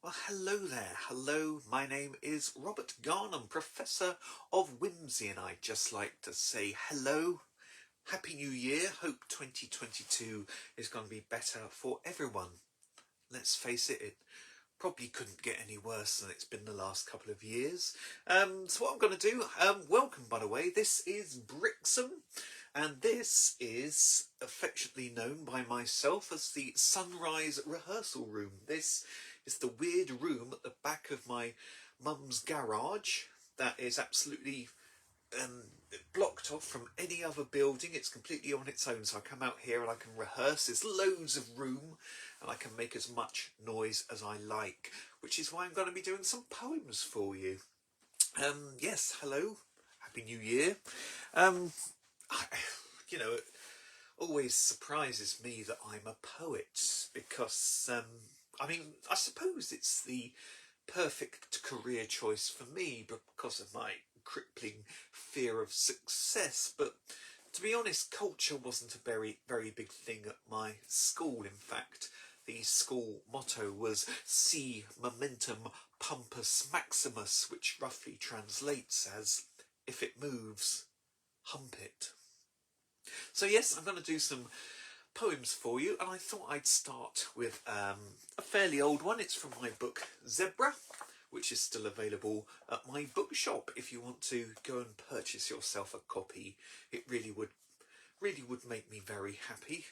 Well, hello there. Hello, my name is Robert Garnham, Professor of Whimsy, and I'd just like to say hello, Happy New Year. Hope 2022 is going to be better for everyone. Let's face it, it probably couldn't get any worse than it's been the last couple of years. So what I'm going to do, welcome by the way, this is Brixham, and this is affectionately known by myself as the Sunrise Rehearsal Room. This is the weird room at the back of my mum's garage that is absolutely um, blocked off from any other building. It's completely on its own, so I come out here and I can rehearse. There's loads of room and I can make as much noise as I like, which is why I'm going to be doing some poems for you. Yes, hello, Happy New Year. Um, I, it always surprises me that I'm a poet because, I suppose it's the perfect career choice for me because of my crippling fear of success. But to be honest, culture wasn't a very big thing at my school. In fact, the school motto was Si Momentum Pumpus Maximus, which roughly translates as if it moves, hump it. So yes, I'm going to do some poems for you, and I thought I'd start with a fairly old one. It's from my book Zebra, which is still available at my bookshop. If you want to go and purchase yourself a copy, it really would make me very happy.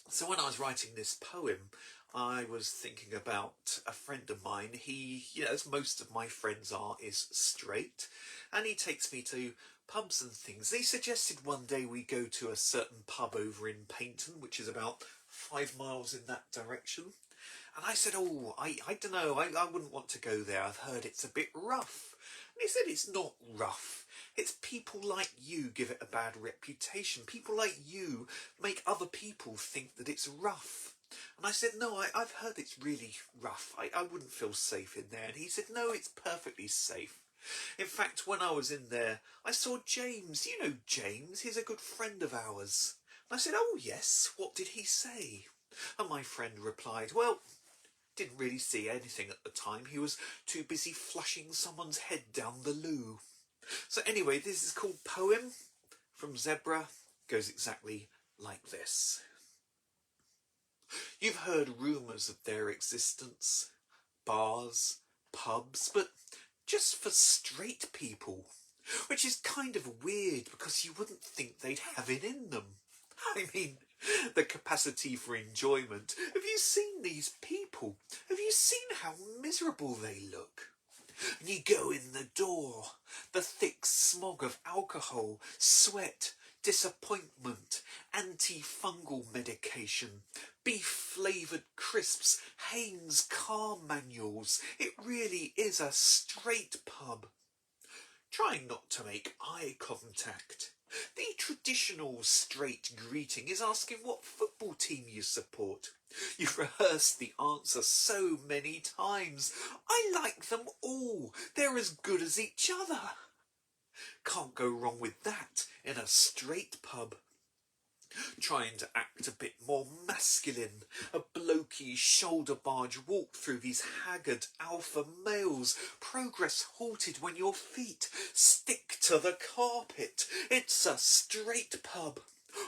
So when I was writing this poem, I was thinking about a friend of mine. He, as most of my friends are, is straight, and he takes me to pubs and things. He suggested one day we go to a certain pub over in Paynton, which is about 5 miles in that direction. And I said, I don't know, I wouldn't want to go there. I've heard it's a bit rough. And he said, it's not rough. It's people like you give it a bad reputation. People like you make other people think that it's rough. And I said, no, I've heard it's really rough. I wouldn't feel safe in there. And he said, no, it's perfectly safe. In fact, when I was in there, I saw James. You know James, he's a good friend of ours. And I said, oh yes, what did he say? And my friend replied, well, didn't really see anything at the time. He was too busy flushing someone's head down the loo. So anyway, this is called Poem from Zebra. Goes exactly like this. You've heard rumours of their existence. Bars, pubs, but just for straight people. Which is kind of weird because you wouldn't think they'd have it in them. I mean, the capacity for enjoyment. Have you seen these people? Have you seen how miserable they look? And you go in the door, the thick smog of alcohol, sweat, disappointment, antifungal medication, beef-flavoured crisps, Hanes car manuals. It really is a straight pub. Trying not to make eye contact. The traditional straight greeting is asking what football team you support. You've rehearsed the answer so many times. I like them all. They're as good as each other. Can't go wrong with that in a straight pub. Trying to act a bit more masculine, a blokey shoulder barge walk through these haggard alpha males, progress halted when your feet stick to the carpet. It's a straight pub.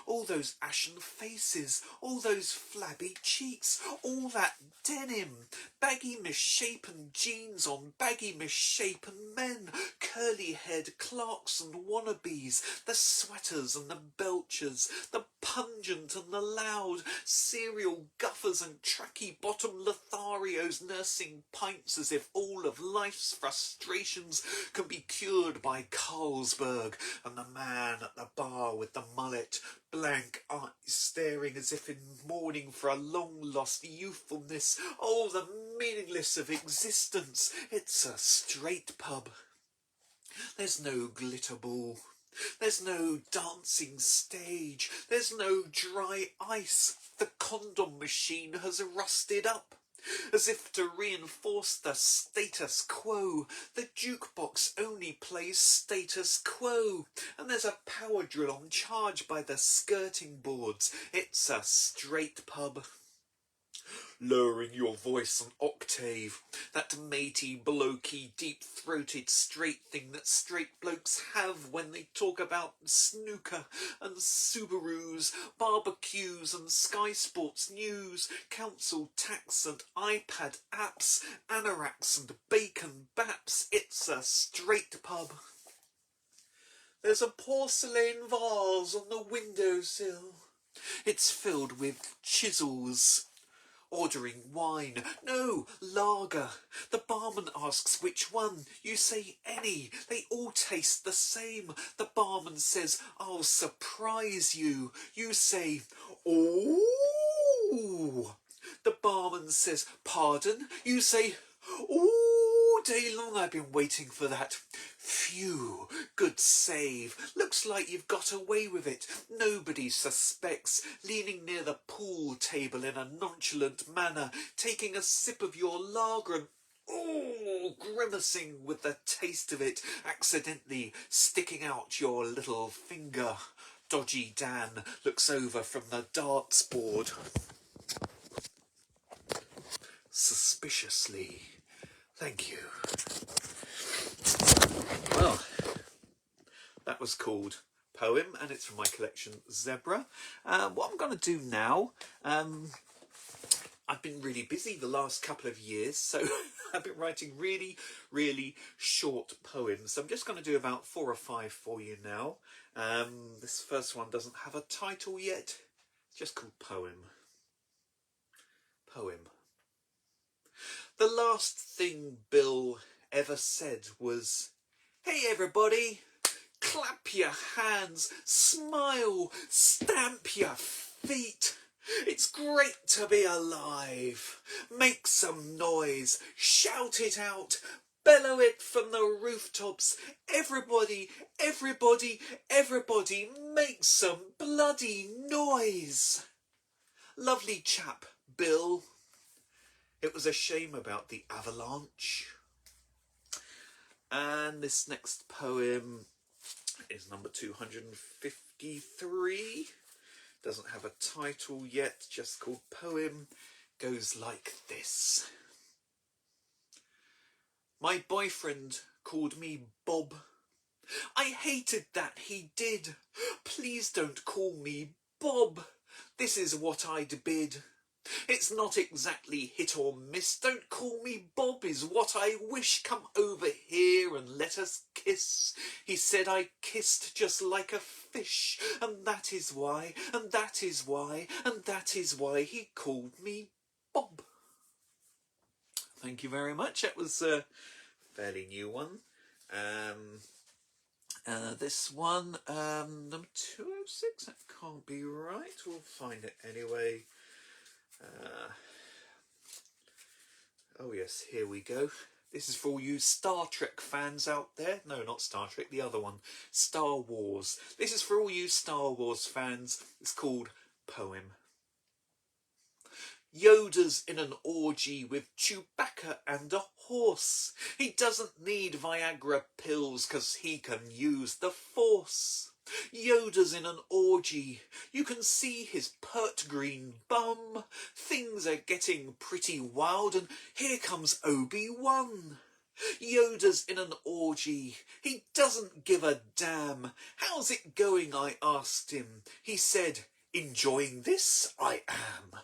All those ashen faces, all those flabby cheeks, all that denim, baggy misshapen jeans on baggy misshapen men, curly-haired Clarkson wannabes, the sweaters and the belchers, the pungent and the loud, serial guffers and tracky-bottom Lotharios nursing pints as if all of life's frustrations can be cured by Carlsberg, and the man at the bar with the mullet, blank eyes staring as if in mourning for a long-lost youthfulness. Oh, the meaningless of existence. It's a straight pub. There's no glitter ball. There's no dancing stage. There's no dry ice. The condom machine has rusted up. As if to reinforce the status quo, the jukebox only plays status quo, and there's a power drill on charge by the skirting boards. It's a straight pub. lowering your voice an octave, that matey, blokey, deep-throated, straight thing that straight blokes have when they talk about snooker and Subarus, barbecues and Sky Sports news, council tax and iPad apps, anoraks and bacon baps. It's a straight pub. There's a porcelain vase on the windowsill. It's filled with chisels. Ordering wine. No, lager. The barman asks which one. You say any. They all taste the same. The barman says, I'll surprise you. You say, ooh. The barman says, pardon? You say, all day long I've been waiting for that. Phew, good save. Looks like you've got away with it. Nobody suspects. Leaning near the pool table in a nonchalant manner, taking a sip of your lager and grimacing with the taste of it, accidentally sticking out your little finger. Dodgy Dan looks over from the darts board. Suspiciously. Thank you. Well, that was called Poem, and it's from my collection Zebra. What I'm going to do now, I've been really busy the last couple of years, so I've been writing really, really short poems. So I'm just going to do about 4 or 5 for you now. This first one doesn't have a title yet, it's just called Poem. Poem. The last thing Bill ever said was, "Hey everybody, clap your hands, smile, stamp your feet. It's great to be alive. Make some noise, shout it out, bellow it from the rooftops. Everybody, everybody, everybody, make some bloody noise." Lovely chap, Bill. It was a shame about the avalanche. And this next poem is number 253. Doesn't have a title yet, just called Poem. Goes like this. My boyfriend called me Bob. I hated that he did. Please don't call me Bob. This is what I'd bid. It's not exactly hit or miss. Don't call me Bob is what I wish. Come over here and let us kiss. He said I kissed just like a fish, and that is why, and that is why, and that is why he called me Bob. Thank you very much. That was a fairly new one. This one, number 206, that can't be right. We'll find it anyway. Oh yes, here we go. This is for all you Star Trek fans out there. No, not Star Trek, the other one. Star Wars. This is for all you Star Wars fans. It's called Poem. Yoda's in an orgy with Chewbacca and a horse. He doesn't need Viagra pills 'cause he can use the Force. Yoda's in an orgy. You can see his pert green bum. Things are getting pretty wild and here comes Obi-Wan. Yoda's in an orgy. He doesn't give a damn. How's it going, I asked him. He said, enjoying this, I am.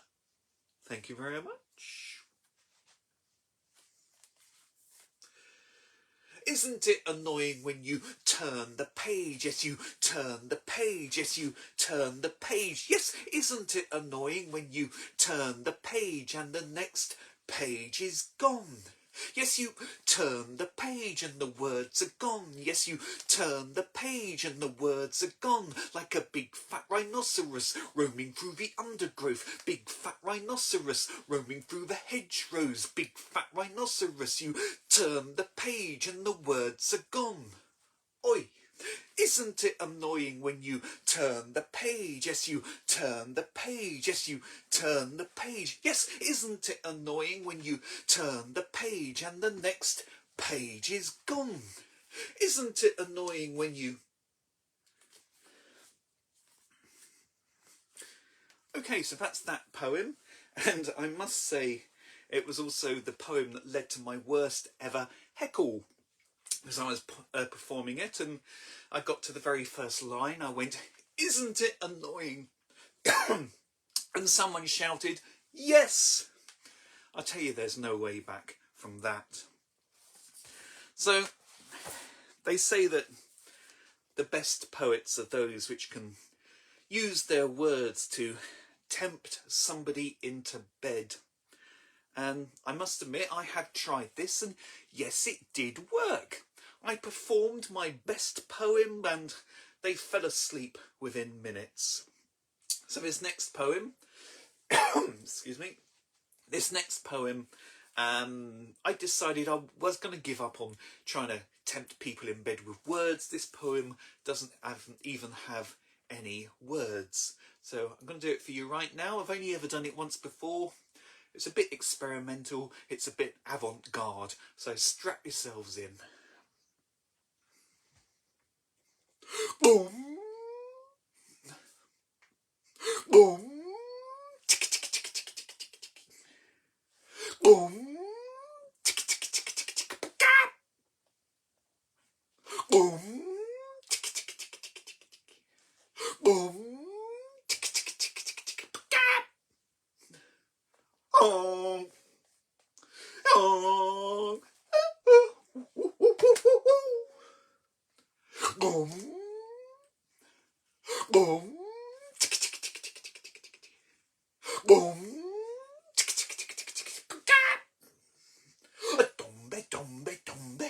Thank you very much. Isn't it annoying when you turn the page? Yes, you turn the page. Yes, you turn the page. Yes, isn't it annoying when you turn the page and the next page is gone? Yes, you turn the page and the words are gone. Yes, you turn the page and the words are gone. Like a big fat rhinoceros roaming through the undergrowth. Big fat rhinoceros roaming through the hedgerows. Big fat rhinoceros, you turn the page and the words are gone. Oi! Isn't it annoying when you turn the page? Yes, you turn the page. Yes, you turn the page. Yes, isn't it annoying when you turn the page and the next page is gone? Isn't it annoying when you... Okay, so that's that poem. And I must say, it was also the poem that led to my worst ever heckle, as I was performing it, and I got to the very first line. I went, "Isn't it annoying?" And someone shouted, "Yes!" I tell you, there's no way back from that. So they say that the best poets are those which can use their words to tempt somebody into bed. And I must admit, I had tried this, and yes, it did work. I performed my best poem and they fell asleep within minutes. So this next poem, excuse me, this next poem, I decided I was going to give up on trying to tempt people in bed with words. This poem doesn't even have any words. So I'm going to do it for you right now. I've only ever done it once before. It's a bit experimental, it's a bit avant-garde, so strap yourselves in. Boom! Boom! Boom! Boom! Boom! Oh! Oh! Boom! Boom! Boom! A tombe, tombe, tombe.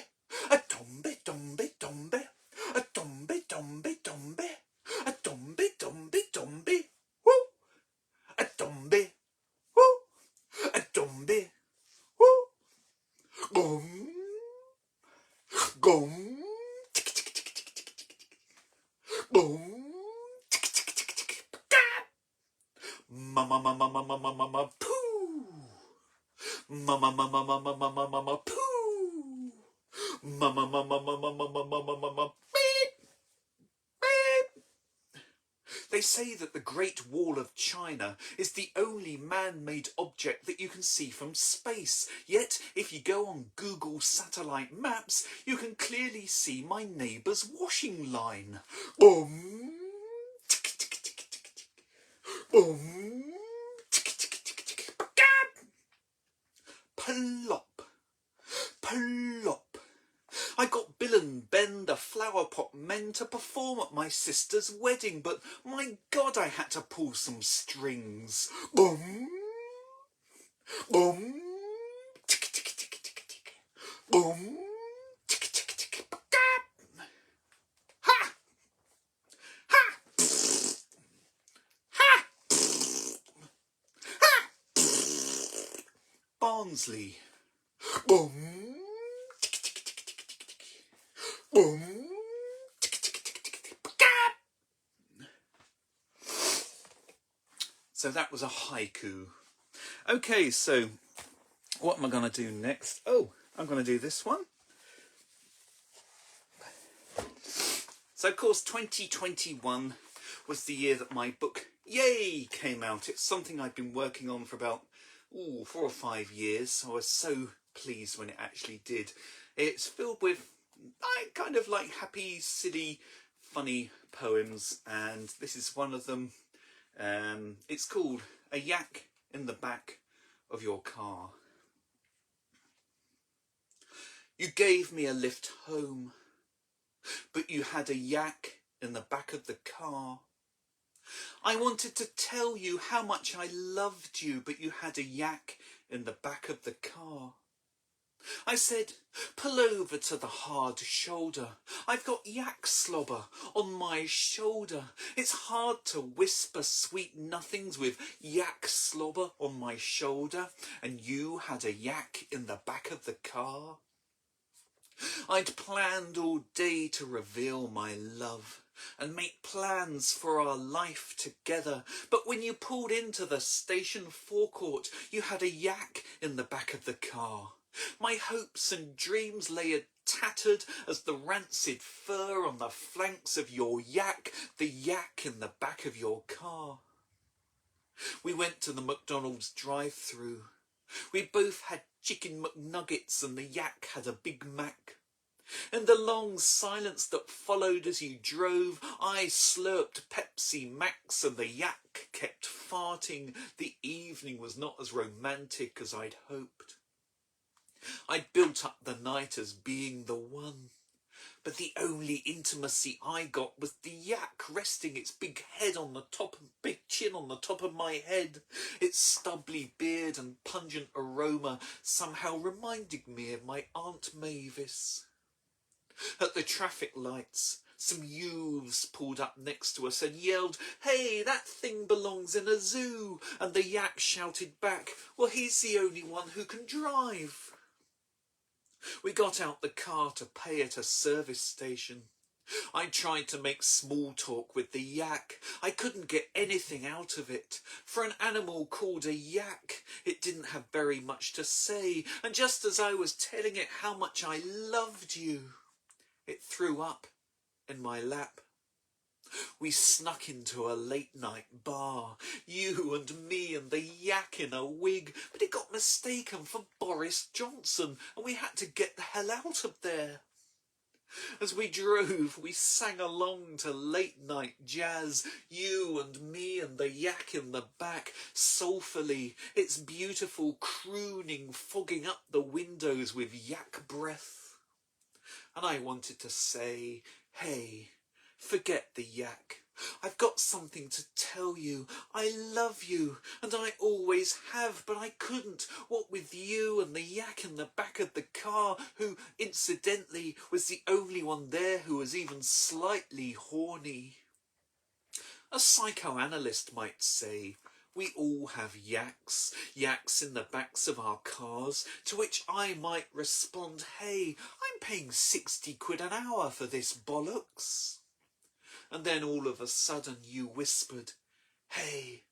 A tombe, tombe, tombe. A tombe, tombe, tombe. A tombe, tombe, tombe. Woo! A tombe. Woo! A tombe. Woo! Boom! Boom! Boom! Mama, mama, mama, mama, mama, poo! Mama, mama, mama, mama, mama, poo! Mama, mama, mama, mama, mama, mama, beep! Beep! They say that the Great Wall of China is the only man-made object that you can see from space. Yet, if you go on Google satellite maps, you can clearly see my neighbour's washing line. Boom! Boom! Plop! Plop! I got Bill and Ben, the flower pot men, to perform at my sister's wedding, but my God, I had to pull some strings. Boom! Boom! Boom! Ha! Ha! Ha! Ha! Barnsley. Boom! Boom! So that was a haiku. Okay, so what am I going to do next? Oh, I'm going to do this one. So, of course, 2021 was the year that my book, Yay, came out. It's something I've been working on for about 4 or 5 years. I was so pleased when it actually did. It's filled with kind of like happy, silly, funny poems, and this is one of them. It's called A Yak in the Back of Your Car. You gave me a lift home, but you had a yak in the back of the car. I wanted to tell you how much I loved you, but you had a yak in the back of the car. I said, pull over to the hard shoulder. I've got yak slobber on my shoulder. It's hard to whisper sweet nothings with yak slobber on my shoulder. And you had a yak in the back of the car. I'd planned all day to reveal my love and make plans for our life together. But when you pulled into the station forecourt, you had a yak in the back of the car. My hopes and dreams lay tattered as the rancid fur on the flanks of your yak, the yak in the back of your car. We went to the McDonald's drive-through. We both had chicken McNuggets and the yak had a Big Mac. In the long silence that followed as you drove, I slurped Pepsi Max and the yak kept farting. The evening was not as romantic as I'd hoped. I'd built up the night as being the one. But the only intimacy I got was the yak resting its big head on the top, big chin on the top of my head. Its stubbly beard and pungent aroma somehow reminded me of my Aunt Mavis. At the traffic lights, some youths pulled up next to us and yelled, "Hey, that thing belongs in a zoo!" And the yak shouted back, "Well, he's the only one who can drive." We got out the car to pay at a service station. I tried to make small talk with the yak. I couldn't get anything out of it. For an animal called a yak, it didn't have very much to say. And just as I was telling it how much I loved you, it threw up in my lap. We snuck into a late-night bar, you and me and the yak in a wig, but it got mistaken for Boris Johnson, and we had to get the hell out of there. As we drove, we sang along to late-night jazz, you and me and the yak in the back, soulfully, its beautiful crooning fogging up the windows with yak breath. And I wanted to say, hey, forget the yak. I've got something to tell you. I love you, and I always have, but I couldn't. What with you and the yak in the back of the car, who, incidentally, was the only one there who was even slightly horny. A psychoanalyst might say, we all have yaks in the backs of our cars, to which I might respond, hey, I'm paying 60 quid an hour for this bollocks. And then all of a sudden you whispered, hey,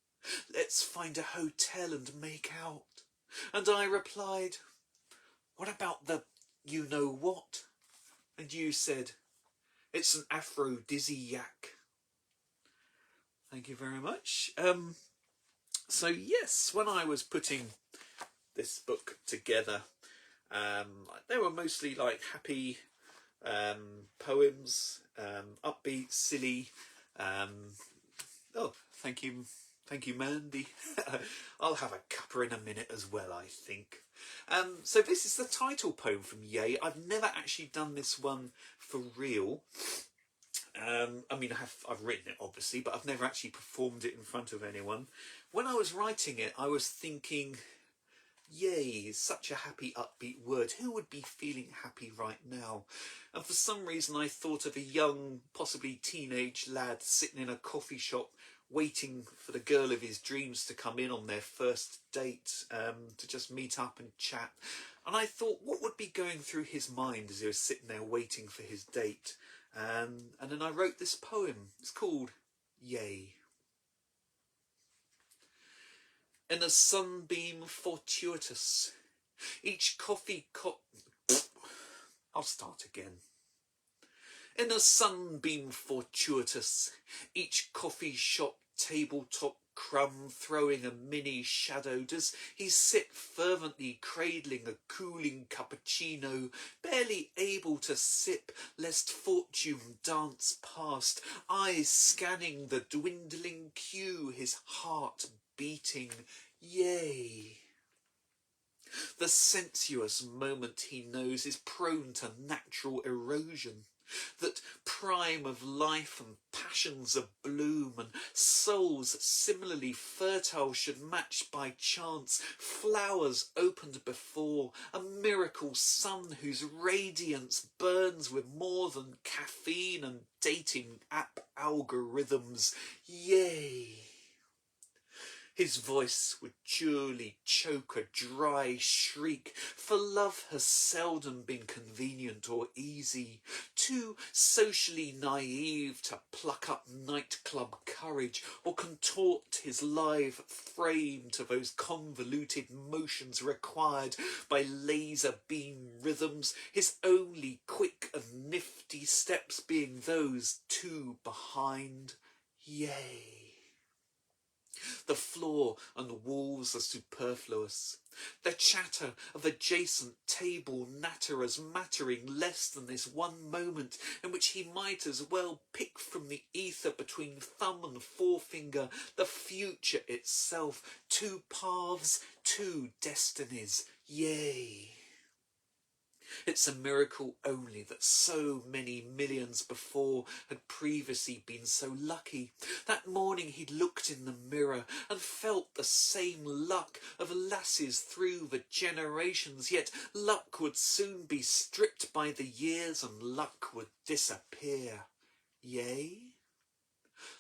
let's find a hotel and make out. And I replied, what about the you-know-what? And you said, it's an aphrodisiac. Thank you very much. So yes, when I was putting this book together, they were mostly like happy poems, upbeat, silly. Oh, thank you, Mandy. I'll have a cuppa in a minute as well, I think. So this is the title poem from Yay. I've never actually done this one for real. I mean, I've written it obviously, but I've never actually performed it in front of anyone. When I was writing it, I was thinking, yay, such a happy, upbeat word. Who would be feeling happy right now? And for some reason I thought of a young, possibly teenage lad sitting in a coffee shop waiting for the girl of his dreams to come in on their first date, to just meet up and chat. And I thought, what would be going through his mind as he was sitting there waiting for his date? And then I wrote this poem. It's called Yay. In a sunbeam fortuitous, each coffee I'll start again. In a sunbeam fortuitous, each coffee shop tabletop crumb throwing a mini shadow, does he sit fervently cradling a cooling cappuccino, barely able to sip lest fortune dance past, eyes scanning the dwindling queue, his heart beating, yay. The sensuous moment, he knows, is prone to natural erosion. That prime of life and passions abloom and souls similarly fertile should match by chance flowers opened before, a miracle sun whose radiance burns with more than caffeine and dating app algorithms, yay. His voice would surely choke a dry shriek, for love has seldom been convenient or easy. Too socially naive to pluck up nightclub courage or contort his live frame to those convoluted motions required by laser beam rhythms, his only quick and nifty steps being those two behind. Yay. The floor and the walls are superfluous. The chatter of adjacent table natterers mattering less than this one moment in which he might as well pick from the ether between thumb and forefinger the future itself. 2 paths, 2 destinies, yea. It's a miracle only that so many millions before had previously been so lucky. That morning he'd looked in the mirror and felt the same luck of lasses through the generations, yet luck would soon be stripped by the years and luck would disappear. Yea?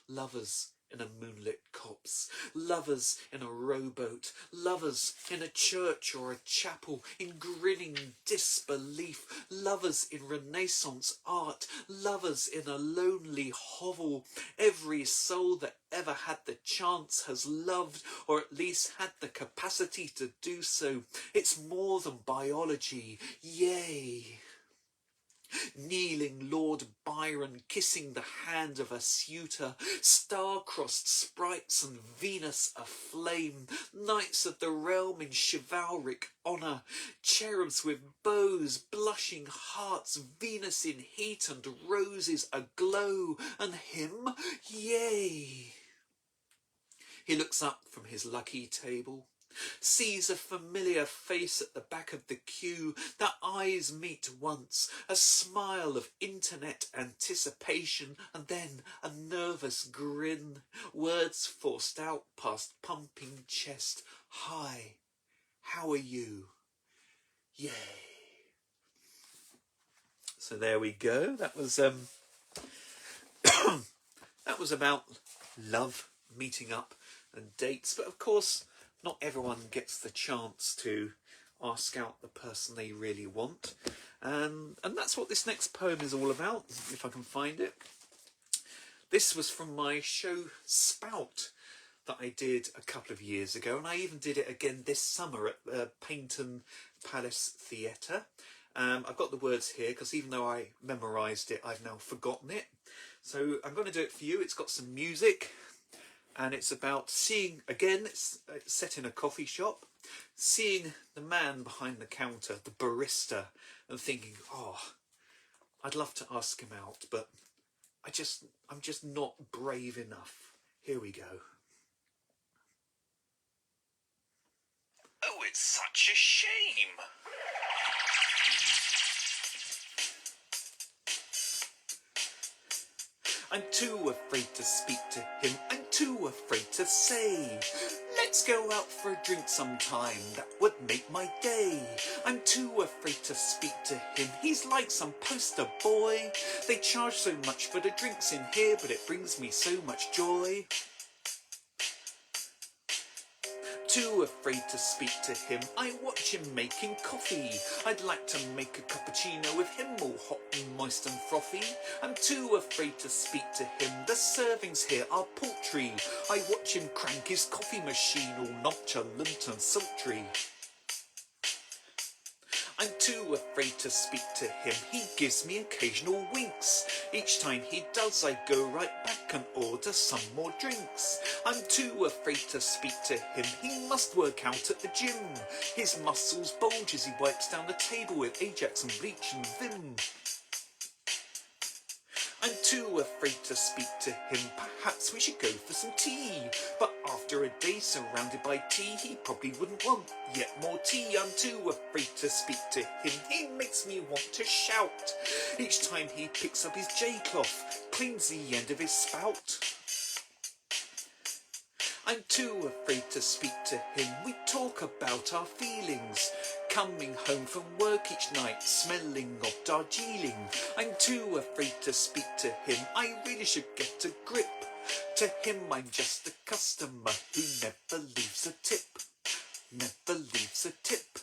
Lovers in a moonlit copse, lovers in a rowboat, lovers in a church or a chapel, in grinning disbelief, lovers in Renaissance art, lovers in a lonely hovel. Every soul that ever had the chance has loved, or at least had the capacity to do so. It's more than biology, yea. Kneeling Lord Byron kissing the hand of a suitor, star-crossed sprites and Venus aflame, knights of the realm in chivalric honour, cherubs with bows, blushing hearts, Venus in heat and roses aglow, and him, yea. He looks up from his lucky table, sees a familiar face at the back of the queue. Their eyes meet once, a smile of internet anticipation, and then a nervous grin, words forced out past pumping chest. Hi, how are you? Yay. So there we go. That was that was about love, meeting up and dates. But of course, not everyone gets the chance to ask out the person they really want. And that's what this next poem is all about, if I can find it. This was from my show Spout that I did a couple of years ago, and I even did it again this summer at Paynton Palace Theatre. I've got the words here because even though I memorised it, I've now forgotten it. So I'm going to do it for you. It's got some music. And it's about seeing, again, it's set in a coffee shop, seeing the man behind the counter, the barista, and thinking, oh, I'd love to ask him out, but I'm just not brave enough. Here we go. Oh, it's such a shame. I'm too afraid to speak to him, I'm too afraid to say, let's go out for a drink sometime, that would make my day. I'm too afraid to speak to him, he's like some poster boy. They charge so much for the drinks in here, but it brings me so much joy. Too afraid to speak to him, I watch him making coffee. I'd like to make a cappuccino with him, all hot and moist and frothy. I'm too afraid to speak to him, the servings here are paltry. I watch him crank his coffee machine, all nonchalant and sultry. I'm too afraid to speak to him, he gives me occasional winks. Each time he does, I go right back and order some more drinks. I'm too afraid to speak to him, he must work out at the gym. His muscles bulge as he wipes down the table with Ajax and bleach and vim. I'm too afraid to speak to him, perhaps we should go for some tea. But after a day surrounded by tea, he probably wouldn't want yet more tea. I'm too afraid to speak to him, he makes me want to shout. Each time he picks up his J-cloth, cleans the end of his spout. I'm too afraid to speak to him, we talk about our feelings. Coming home from work each night, smelling of Darjeeling. I'm too afraid to speak to him, I really should get a grip. To him I'm just a customer who never leaves a tip. Never leaves a tip.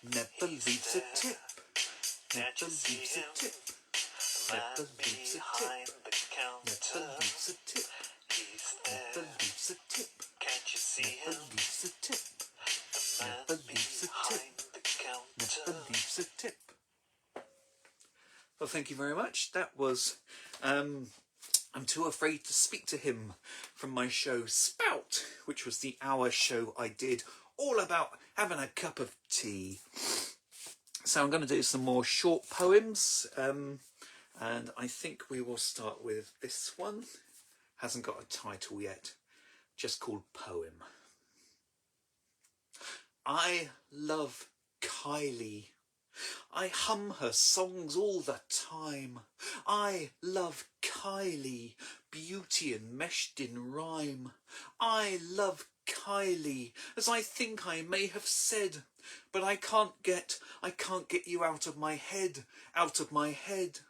Never leaves a tip. Never leaves a tip. Never leaves a tip. Never leaves a tip. Never leaves a tip. Can't you see Never him? leaves a tip. The man Never leaves a tip. behind the counter. Never leaves a tip. Well, thank you very much. That was I'm Too Afraid to Speak to Him from my show Spout. which was the hour show I did all about having a cup of tea. So I'm going to do some more short poems, and I think we will start with this one. Hasn't got a title yet, just called Poem. I love Kylie. I hum her songs all the time. I love Kylie, beauty enmeshed in rhyme. I love Kylie, as I think I may have said, but I can't get you out of my head, out of my head.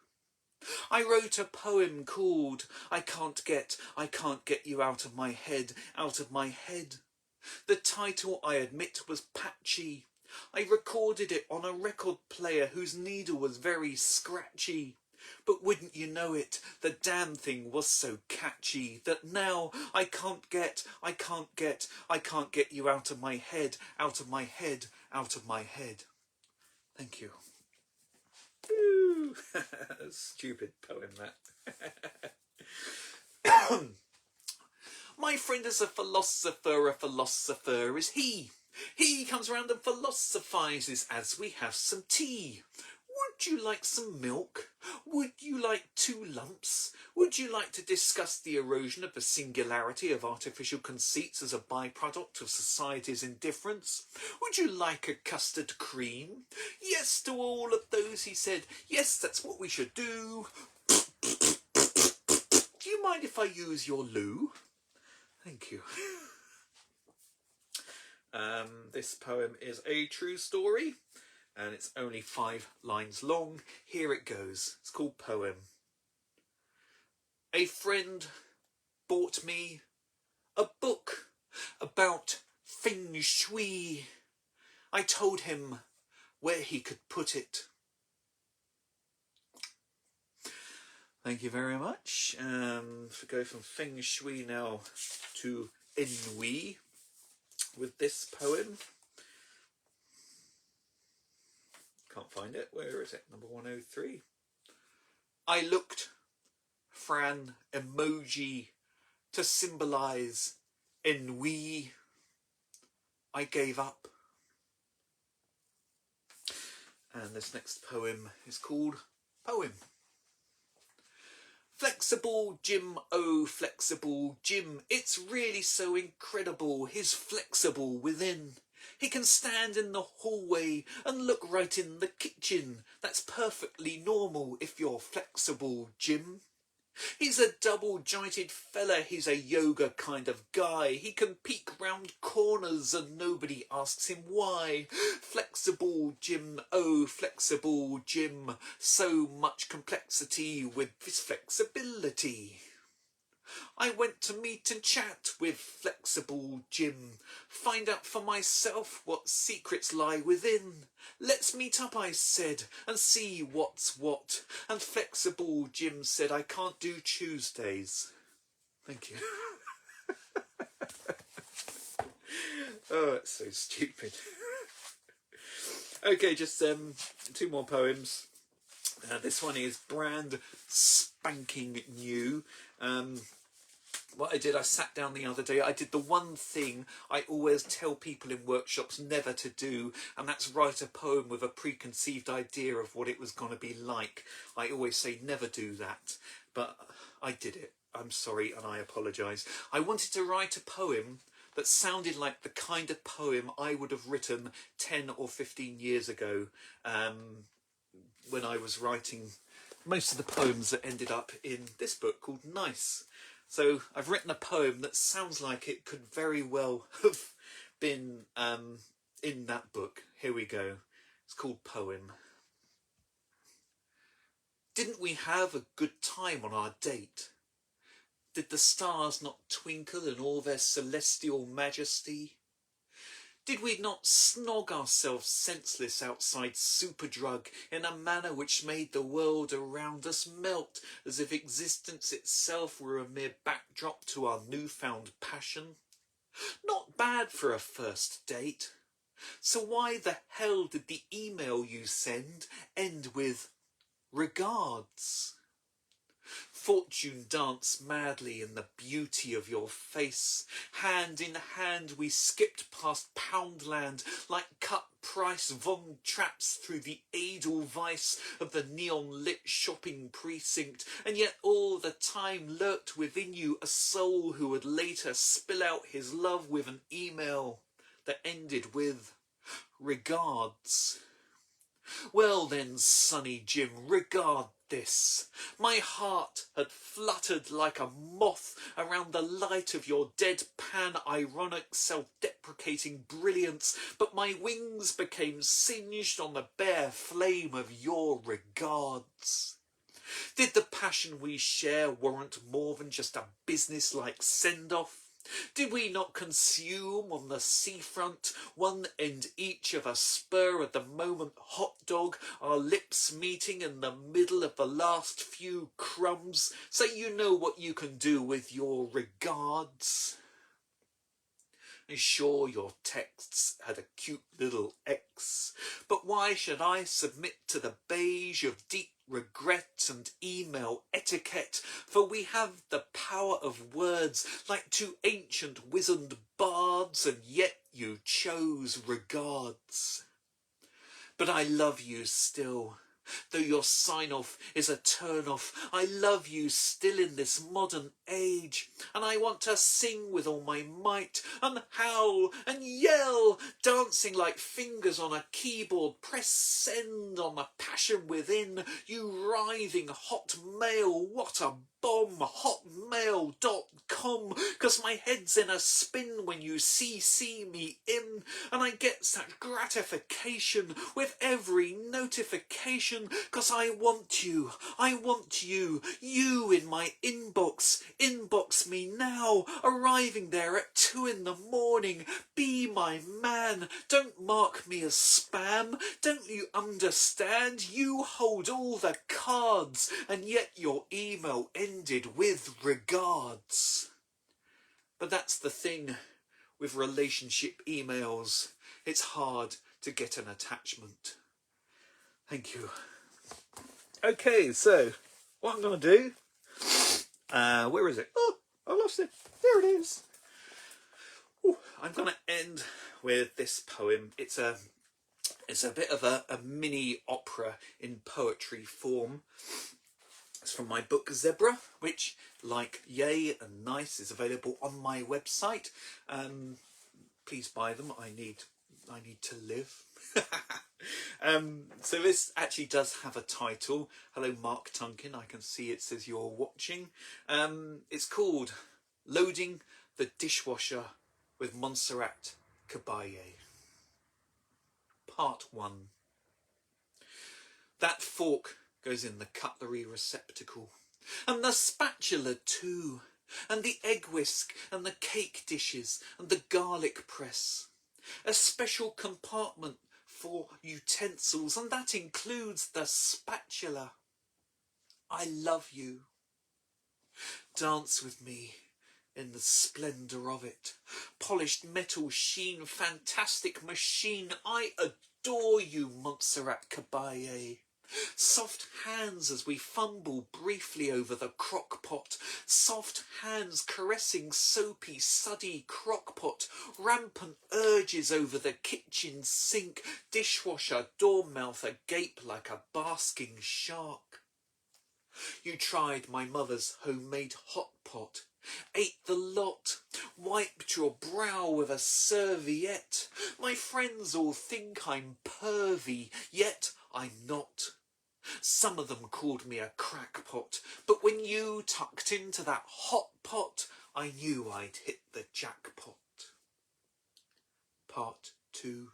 I wrote a poem called I can't get you out of my head, out of my head. The title, I admit, was patchy. I recorded it on a record player whose needle was very scratchy. But wouldn't you know it, the damn thing was so catchy that now I can't get you out of my head, out of my head, out of my head. Thank you. Ooh. Stupid poem, that. My friend is a philosopher is he. He comes round and philosophises as we have some tea. Would you like some milk? Would you like 2 lumps? Would you like to discuss the erosion of the singularity of artificial conceits as a byproduct of society's indifference? Would you like a custard cream? Yes to all of those, he said. Yes, that's what we should do. Do you mind if I use your loo? Thank you. This poem is a true story, and it's only 5 lines long. Here it goes. It's called Poem. A friend bought me a book about feng shui. I told him where he could put it. Thank you very much. Go from feng shui now to ennui with this poem. Can't find it. Where is it? Number 103. I looked for an emoji to symbolise ennui. I gave up. And this next poem is called Poem. Flexible Jim, oh flexible Jim, it's really so incredible, he's flexible within. He can stand in the hallway and look right in the kitchen. That's perfectly normal if you're flexible, Jim. He's a double-jointed fella, he's a yoga kind of guy. He can peek round corners and nobody asks him why. Flexible Jim, oh flexible Jim, so much complexity with his flexibility. I went to meet and chat with flexible Jim, find out for myself what secrets lie within. Let's meet up, I said, and see what's what. And flexible Jim said, I can't do Tuesdays. Thank you. Oh, it's so stupid. Okay, just 2 more poems. This one is brand spanking new. What I did, I sat down the other day, I did the one thing I always tell people in workshops never to do, and that's write a poem with a preconceived idea of what it was going to be like. I always say never do that, but I did it. I'm sorry and I apologise. I wanted to write a poem that sounded like the kind of poem I would have written 10 or 15 years ago, when I was writing most of the poems that ended up in this book called Nice. So I've written a poem that sounds like it could very well have been in that book. Here we go. It's called Poem. Didn't we have a good time on our date? Did the stars not twinkle in all their celestial majesty? Did we not snog ourselves senseless outside Superdrug in a manner which made the world around us melt, as if existence itself were a mere backdrop to our newfound passion? Not bad for a first date. So why the hell did the email you send end with regards? Fortune danced madly in the beauty of your face. Hand in hand we skipped past Poundland like cut-price Von Trapps through the Edelweiss of the neon-lit shopping precinct, and yet all the time lurked within you a soul who would later spill out his love with an email that ended with regards. Well then, Sonny Jim, regard this. My heart had fluttered like a moth around the light of your deadpan, ironic, self-deprecating brilliance, but my wings became singed on the bare flame of your regards. Did the passion we share warrant more than just a business-like send-off? Did we not consume on the seafront, one end each of a spur-of-the-moment hot dog, our lips meeting in the middle of the last few crumbs, so you know what you can do with your regards? And sure, your texts had a cute little X, but why should I submit to the beige of deep regret and email etiquette? For we have the power of words like two ancient wizened bards, and yet you chose regards. But I love you still. Though your sign-off is a turn-off, I love you still in this modern age, and I want to sing with all my might, and howl and yell, dancing like fingers on a keyboard. Press send on the passion within, you writhing hot mail. What a bomb! Hotmail.com, 'cause my head's in a spin when you CC me in, and I get such gratification with every notification, 'cause I want you in my inbox. Inbox me now, arriving there at 2 in the morning. Be my man, don't mark me as spam. Don't you understand? You hold all the cards, and yet your email ended with regards. But that's the thing with relationship emails. It's hard to get an attachment. Thank you. Okay, so what I'm going to do, where is it? Oh, I lost it. There it is. Ooh, I'm going to end with this poem. It's a bit of a mini opera in poetry form. It's from my book Zebra, which, like Yay and Nice, is available on my website. Please buy them. I need to live. So this actually does have a title. Hello, Mark Tunkin. I can see it says you're watching. It's called Loading the Dishwasher with Montserrat Caballé. Part 1. That fork goes in the cutlery receptacle, and the spatula too, and the egg whisk, and the cake dishes, and the garlic press. A special compartment for utensils, and that includes the spatula. I love you. Dance with me in the splendour of it. Polished metal sheen, fantastic machine. I adore you, Montserrat Caballé. Soft hands as we fumble briefly over the crock-pot. Soft hands caressing soapy, suddy crock-pot. Rampant urges over the kitchen sink. Dishwasher dormouth agape like a basking shark. You tried my mother's homemade hot pot. Ate the lot, wiped your brow with a serviette. My friends all think I'm pervy, yet I'm not. Some of them called me a crackpot, but when you tucked into that hot pot, I knew I'd hit the jackpot. Part 2.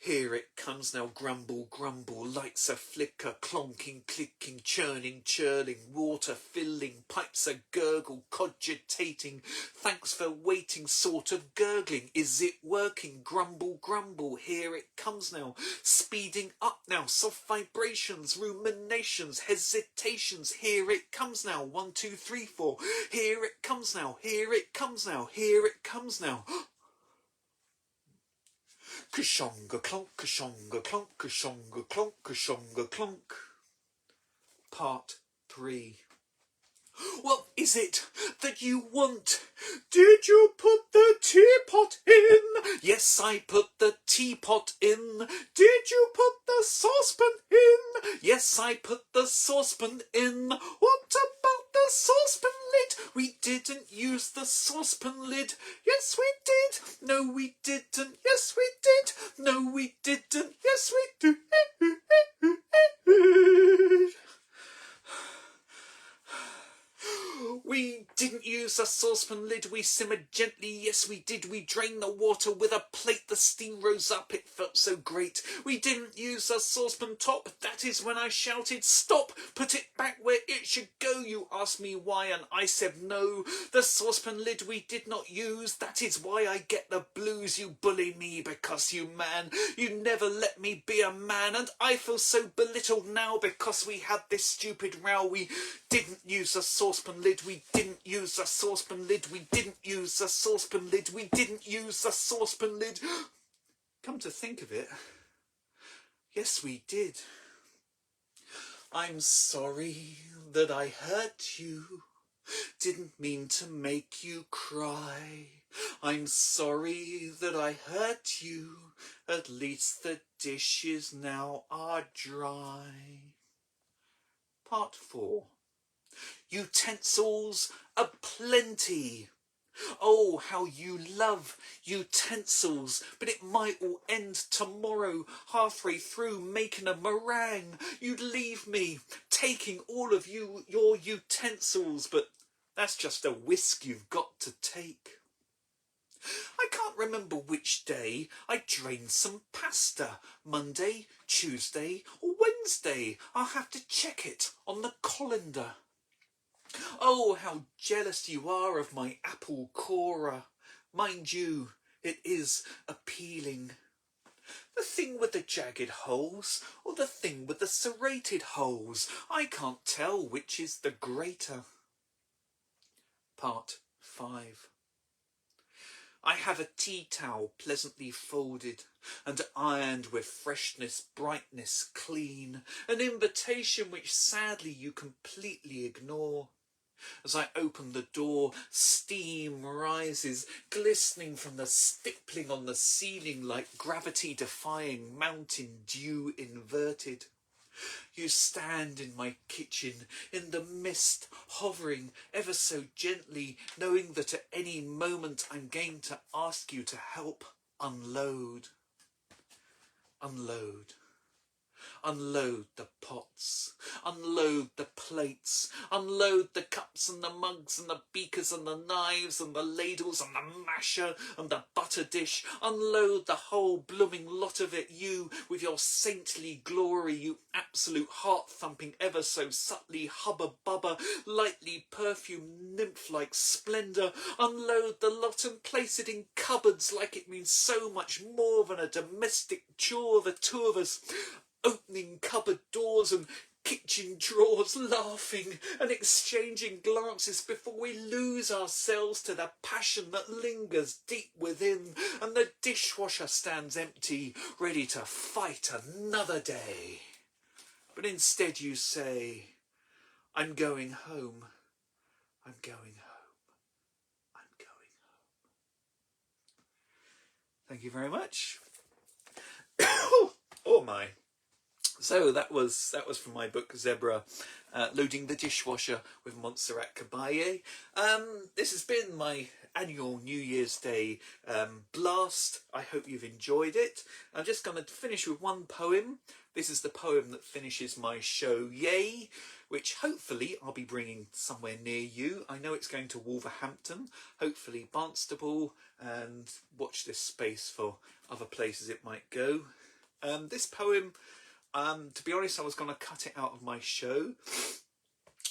Here it comes now, grumble, grumble, lights a flicker, clonking, clicking, churning, churling, water filling, pipes a gurgle, cogitating, thanks for waiting, sort of gurgling, is it working, grumble, grumble, here it comes now, speeding up now, soft vibrations, ruminations, hesitations, here it comes now, 1, 2, 3, 4, here it comes now, here it comes now, here it comes now. Kashonga clonk, kashonga clonk, kashonga clonk, kashonga clonk. Part 3. What is it that you want? Did you put the teapot in? Yes, I put the teapot in. Did you put the saucepan in? Yes, I put the saucepan in. What about the saucepan lid? We didn't use the saucepan lid. Yes, we did. No, we didn't. Yes, we did. No, we didn't. Yes, we did. We didn't use a saucepan lid, we simmered gently, yes we did. We drained the water with a plate, the steam rose up, it felt so great. We didn't use a saucepan top, that is when I shouted, stop, put it back where it should go. You asked me why and I said no. The saucepan lid we did not use, that is why I get the blues. You bully me because you man, you never let me be a man. And I feel so belittled now because we had this stupid row. We didn't use a saucepan lid, we didn't use a saucepan lid, we didn't use a saucepan lid, we didn't use a saucepan lid. Come to think of it, yes we did. I'm sorry that I hurt you, didn't mean to make you cry. I'm sorry that I hurt you, at least the dishes now are dry. Part 4. Utensils aplenty. Oh, how you love utensils, but it might all end tomorrow, halfway through making a meringue. You'd leave me, taking all of your utensils, but that's just a whisk you've got to take. I can't remember which day I drained some pasta. Monday, Tuesday or Wednesday. I'll have to check it on the colander. Oh, how jealous you are of my apple corer. Mind you, it is appealing. The thing with the jagged holes or the thing with the serrated holes. I can't tell which is the greater. Part 5. I have a tea towel pleasantly folded and ironed with freshness, brightness, clean, an invitation which sadly you completely ignore. As I open the door, steam rises, glistening from the stippling on the ceiling like gravity-defying mountain dew inverted. You stand in my kitchen, in the mist, hovering ever so gently, knowing that at any moment I'm going to ask you to help unload. Unload. Unload the pots, unload the plates, unload the cups and the mugs and the beakers and the knives and the ladles and the masher and the butter dish. Unload the whole blooming lot of it, you with your saintly glory, you absolute heart-thumping, ever so subtly hubba-bubba, lightly perfumed nymph-like splendour. Unload the lot and place it in cupboards like it means so much more than a domestic chore, the two of us opening cupboard doors and kitchen drawers, laughing and exchanging glances before we lose ourselves to the passion that lingers deep within, and the dishwasher stands empty, ready to fight another day. But instead you say, I'm going home, I'm going home, I'm going home. Thank you very much. Oh my. So that was from my book Zebra, Loading the Dishwasher with Montserrat Caballé. This has been my annual New Year's Day blast. I hope you've enjoyed it. I'm just going to finish with one poem. This is the poem that finishes my show, Yay, which hopefully I'll be bringing somewhere near you. I know it's going to Wolverhampton, hopefully Barnstaple, and watch this space for other places it might go. This poem, to be honest, I was going to cut it out of my show.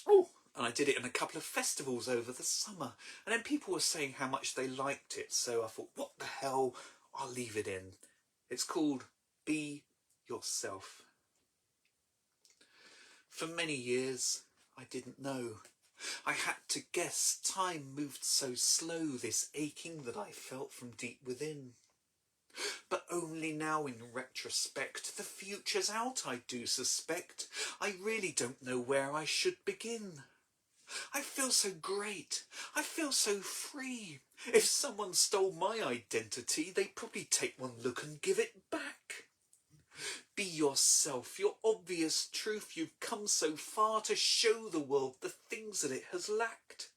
Oh, and I did it in a couple of festivals over the summer. And then people were saying how much they liked it. So I thought, what the hell, I'll leave it in. It's called Be Yourself. For many years, I didn't know. I had to guess. Time moved so slow, this aching that I felt from deep within. But only only now in retrospect, the future's out, I do suspect. I really don't know where I should begin. I feel so great, I feel so free. If someone stole my identity, they'd probably take one look and give it back. Be yourself, your obvious truth. You've come so far to show the world the things that it has lacked.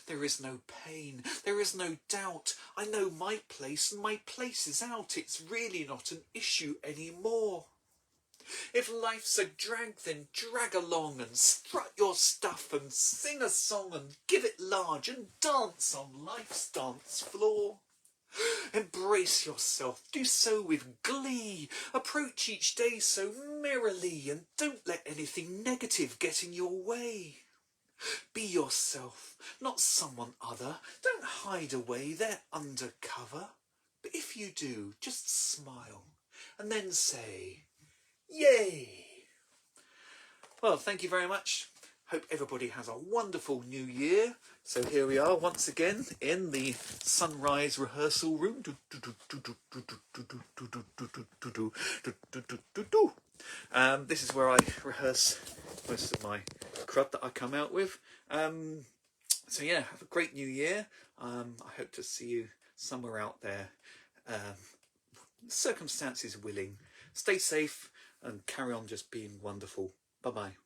There is no pain, there is no doubt. I know my place and my place is out. It's really not an issue anymore. If life's a drag, then drag along and strut your stuff and sing a song and give it large and dance on life's dance floor. Embrace yourself, do so with glee. Approach each day so merrily and don't let anything negative get in your way. Be yourself, not someone other. Don't hide away there undercover. But if you do, just smile and then say, yay! Well, thank you very much. Hope everybody has a wonderful new year. So here we are once again in the sunrise rehearsal room. This is where I rehearse most of my crud that I come out with. So yeah, have a great new year. I hope to see you somewhere out there, circumstances willing. Stay safe and carry on just being wonderful. Bye bye.